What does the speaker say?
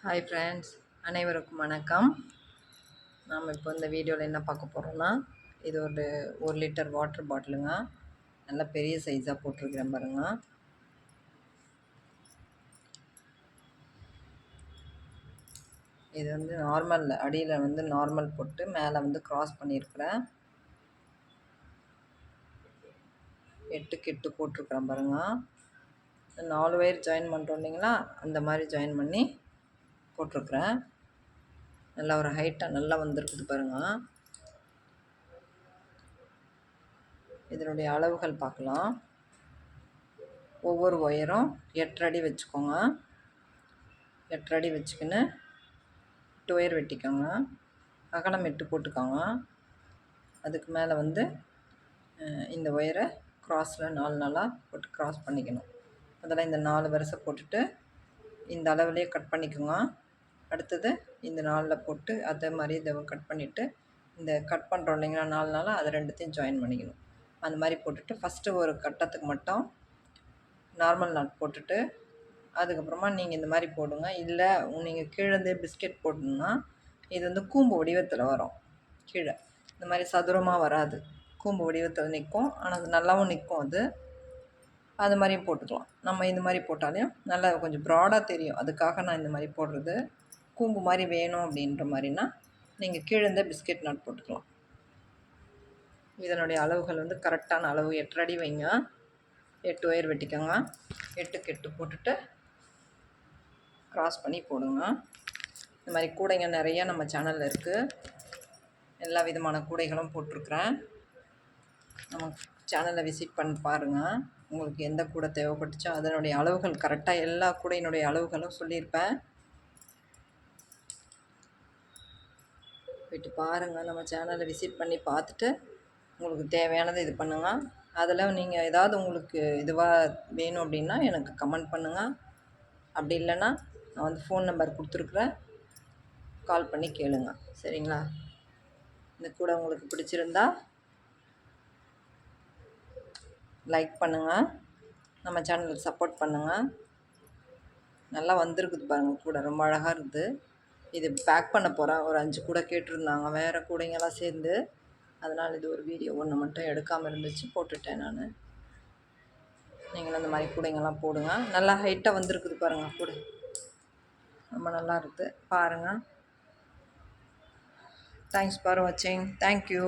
Hi friends, அனைவருக்கும் வணக்கம். நாம் இப்போ இந்த வீடியோவில் என்ன பார்க்க போகிறோம்னா, இது ஒரு 1 லிட்டர் வாட்டர் பாட்டிலுங்க. நல்ல பெரிய சைஸாக போட்டிருக்கிறேன் பாருங்க. இது வந்து நார்மல், அடியில் வந்து நார்மல் போட்டு மேலே வந்து கிராஸ் பண்ணியிருக்கிறேன். 8க்கு 8 போட்டிருக்கிறேன் பாருங்க. 4 ஒயர் ஜாயின் பண்ணுறோம் இல்லைங்களா, அந்த மாதிரி ஜாயின் பண்ணி போட்டிருக்கிறேன். நல்லா ஒரு ஹைட்டாக நல்லா வந்திருக்குது பாருங்கள். இதனுடைய அளவுகள் பார்க்கலாம். ஒவ்வொரு ஒயரும் 8 அடி வச்சுக்கோங்க. 8 அடி வச்சுக்கின்னு 8 ஒயர் வெட்டிக்கோங்க. அகலம் 8 போட்டுக்கோங்க. அதுக்கு மேலே வந்து இந்த ஒயரை க்ராஸில் 4 நாளாக போட்டு க்ராஸ் பண்ணிக்கணும். அதெல்லாம் இந்த 4 வரிசை போட்டுட்டு இந்த அளவுலேயே கட் பண்ணிக்கோங்க. அடுத்தது இந்த 4ல் போட்டு அதே மாதிரி இதை கட் பண்ணிவிட்டு இந்த கட் பண்ணுறோம் இல்லைங்களா 4 நாளாக, அதை ரெண்டுத்தையும் ஜாயின் பண்ணிக்கணும். அந்த மாதிரி போட்டுட்டு ஃபஸ்ட்டு ஒரு கட்டத்துக்கு மட்டும் நார்மல் நாட் போட்டுட்டு அதுக்கப்புறமா நீங்கள் இந்த மாதிரி போடுங்க. இல்லை நீங்கள் கீழேருந்தே பிஸ்கெட் போடணுன்னா இது வந்து கூம்பு வடிவத்தில் வரும். கீழே இந்த மாதிரி சதுரமாக வராது, கூம்பு வடிவத்தில் நிற்கும். ஆனால் அது நல்லாவும் நிற்கும். அது மாதிரியும் போட்டுக்கலாம். நம்ம இந்த மாதிரி போட்டாலையும் நல்லா கொஞ்சம் ப்ராடாக தெரியும். அதுக்காக நான் இந்த மாதிரி போடுறது. கூம்பு மாதிரி வேணும் அப்படின்ற மாதிரினா நீங்கள் கீழேருந்தே பிஸ்கெட் நாட் போட்டுக்கலாம். இதனுடைய அளவுகள் வந்து கரெக்டான அளவு 8 அடி வைங்க. 8 ஒயர் வெட்டிக்கோங்க. 8க்கு 8 போட்டுட்டு க்ராஸ் பண்ணி போடுங்க. இந்த மாதிரி கூடைங்க நிறையா நம்ம சேனலில் இருக்குது. எல்லா விதமான கூடைகளும் போட்டிருக்குறேன். நம்ம சேனலை விசிட் பண்ணி பாருங்கள். உங்களுக்கு எந்த கூடை தேவைப்பட்டுச்சோ அதனுடைய அளவுகள் கரெக்டாக எல்லா கூடையினுடைய அளவுகளும் சொல்லியிருப்பேன். போய்ட்டு பாருங்கள். நம்ம சேனலை விசிட் பண்ணி பார்த்துட்டு உங்களுக்கு தேவையானது இது பண்ணுங்கள். அதில் நீங்கள் ஏதாவது உங்களுக்கு இதுவாக வேணும் அப்படின்னா எனக்கு கமெண்ட் பண்ணுங்கள். அப்படி இல்லைன்னா நான் வந்து ஃபோன் நம்பர் கொடுத்துருக்குறேன், கால் பண்ணி கேளுங்க. சரிங்களா? இந்த கூட உங்களுக்கு பிடிச்சிருந்தா லைக் பண்ணுங்கள், நம்ம சேனலுக்கு சப்போர்ட் பண்ணுங்கள். நல்லா வந்திருக்குது பாருங்கள். கூட ரொம்ப அழகாக இருக்குது. இது பேக் பண்ண போகிறேன். ஒரு 5 கூட கேட்டிருந்தாங்க வேறு கூடைங்கெல்லாம் சேர்ந்து. அதனால் இது ஒரு வீடியோ ஒன்று மட்டும் எடுக்காமல் இருந்துச்சு, போட்டுட்டேன் நான். நீங்களும் இந்த மாதிரி கூடைங்கெல்லாம் போடுங்க. நல்லா ஹைட்டாக வந்திருக்குது பாருங்கள். கூட ரொம்ப நல்லா இருக்குது பாருங்கள். தேங்க்ஸ் ஃபார் வாட்சிங். தேங்க்யூ.